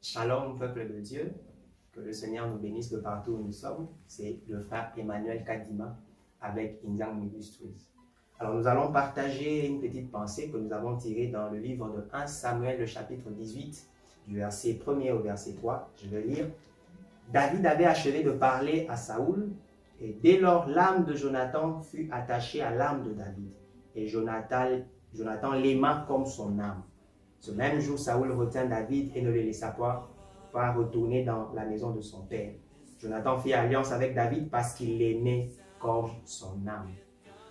Shalom, peuple de Dieu, que le Seigneur nous bénisse de partout où nous sommes. C'est le frère Emmanuel Kadima avec Indian Ministries. Alors nous allons partager une petite pensée que nous avons tirée dans le livre de 1 Samuel, le chapitre 18, du verset 1er au verset 3. Je vais lire. David avait achevé de parler à Saoul, et dès lors l'âme de Jonathan fut attachée à l'âme de David, et Jonathan l'aima comme son âme. Ce même jour, Saoul retint David et ne le laissa pas retourner dans la maison de son père. Jonathan fit alliance avec David parce qu'il l'aimait comme son âme.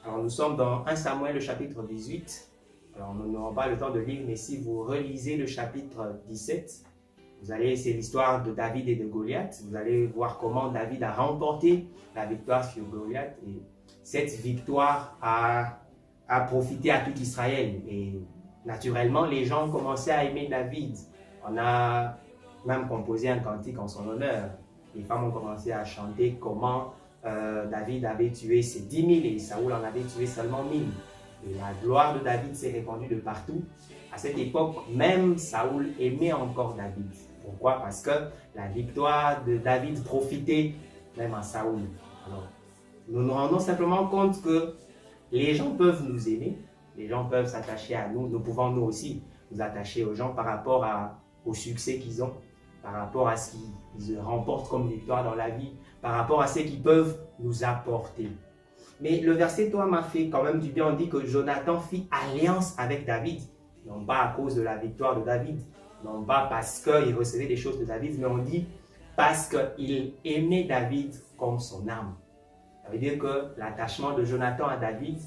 Alors nous sommes dans 1 Samuel, le chapitre 18. Alors nous n'aurons pas le temps de lire, mais si vous relisez le chapitre 17, c'est l'histoire de David et de Goliath. Vous allez voir comment David a remporté la victoire sur Goliath. Et cette victoire a profité à tout Israël. Et naturellement, les gens ont commencé à aimer David. On a même composé un cantique en son honneur. Les femmes ont commencé à chanter comment David avait tué ses 10 000 et Saoul en avait tué seulement 1000. Et la gloire de David s'est répandue de partout. À cette époque, même Saoul aimait encore David. Pourquoi? Parce que la victoire de David profitait même à Saoul. Alors, nous nous rendons simplement compte que les gens peuvent nous aimer, les gens peuvent s'attacher à nous, nous pouvons nous aussi nous attacher aux gens par rapport au succès qu'ils ont, par rapport à ce qu'ils remportent comme victoire dans la vie, par rapport à ce qu'ils peuvent nous apporter. Mais le verset 3 m'a fait quand même du bien. On dit que Jonathan fit alliance avec David, non pas à cause de la victoire de David, non pas parce qu'il recevait des choses de David, mais on dit parce qu'il aimait David comme son âme. Ça veut dire que l'attachement de Jonathan à David,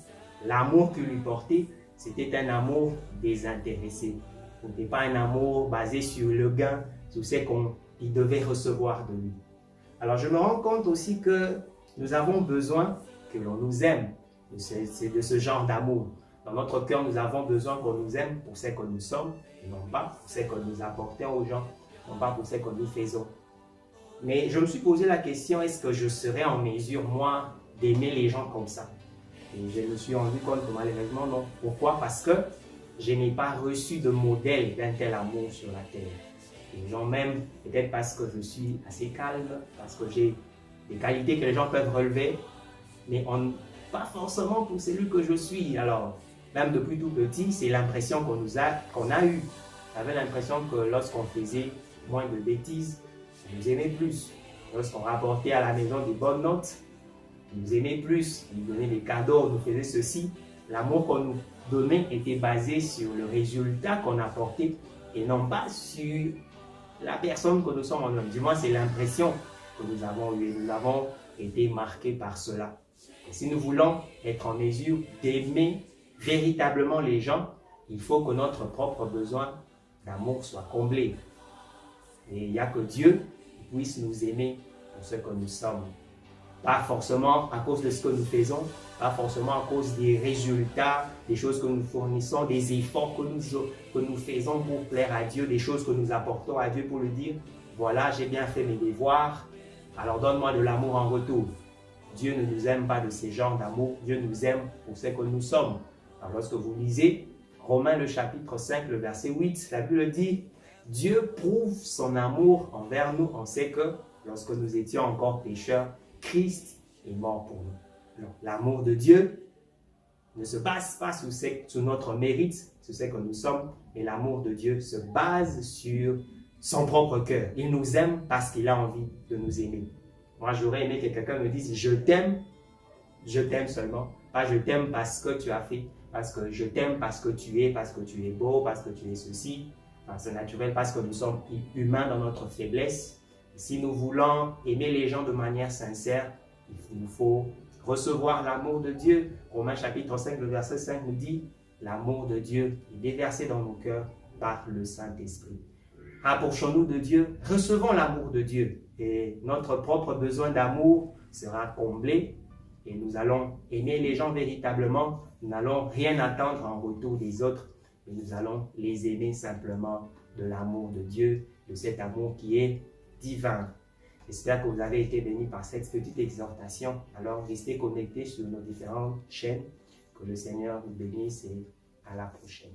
l'amour qu'il lui portait, c'était un amour désintéressé. Ce n'était pas un amour basé sur le gain, sur ce qu'il devait recevoir de lui. Alors je me rends compte aussi que nous avons besoin que l'on nous aime. C'est de ce genre d'amour. Dans notre cœur, nous avons besoin qu'on nous aime pour ce que nous sommes, et non pas pour ce que nous apportons aux gens, non pas pour ce que nous faisons. Mais je me suis posé la question, est-ce que je serais en mesure, moi, d'aimer les gens comme ça? Et je me suis rendu compte que malheureusement, non. Pourquoi? Parce que je n'ai pas reçu de modèle d'un tel amour sur la terre. Les gens m'aiment peut-être parce que je suis assez calme, parce que j'ai des qualités que les gens peuvent relever, mais pas forcément pour celui que je suis. Alors, même depuis tout petit, c'est l'impression qu'on a eue. J'avais l'impression que lorsqu'on faisait moins de bêtises, on nous aimait plus. Lorsqu'on rapportait à la maison des bonnes notes, on nous aimait plus. On nous donnait des cadeaux, on nous faisait ceci. L'amour qu'on nous donnait était basé sur le résultat qu'on apportait et non pas sur la personne que nous sommes en nous. Du moins, c'est l'impression que nous avons eue. Nous avons été marqués par cela. Et si nous voulons être en mesure d'aimer véritablement les gens, il faut que notre propre besoin d'amour soit comblé. Et il n'y a que Dieu qui puisse nous aimer pour ce que nous sommes. Pas forcément à cause de ce que nous faisons, pas forcément à cause des résultats, des choses que nous fournissons, des efforts que nous faisons pour plaire à Dieu, des choses que nous apportons à Dieu pour lui dire, voilà, j'ai bien fait mes devoirs, alors donne-moi de l'amour en retour. Dieu ne nous aime pas de ce genre d'amour, Dieu nous aime pour ce que nous sommes. Alors lorsque vous lisez Romains le chapitre 5, le verset 8, la Bible dit, Dieu prouve son amour envers nous, on sait que lorsque nous étions encore pécheurs, Christ est mort pour nous. L'amour de Dieu ne se base pas sur notre mérite, sur ce que nous sommes, mais l'amour de Dieu se base sur son propre cœur. Il nous aime parce qu'il a envie de nous aimer. Moi, j'aurais aimé que quelqu'un me dise « je t'aime seulement ». Pas « je t'aime parce que tu as fait », parce que je t'aime parce que tu es beau, parce que tu es ceci. Enfin, c'est naturel parce que nous sommes humains dans notre faiblesse. Si nous voulons aimer les gens de manière sincère, il nous faut recevoir l'amour de Dieu. Romains chapitre 5, le verset 5 nous dit « l'amour de Dieu est déversé dans nos cœurs par le Saint-Esprit ». Approchons-nous de Dieu, recevons l'amour de Dieu et notre propre besoin d'amour sera comblé et nous allons aimer les gens véritablement. Nous n'allons rien attendre en retour des autres, mais nous allons les aimer simplement de l'amour de Dieu, de cet amour qui est divin. J'espère que vous avez été bénis par cette petite exhortation. Alors restez connectés sur nos différentes chaînes. Que le Seigneur vous bénisse et à la prochaine.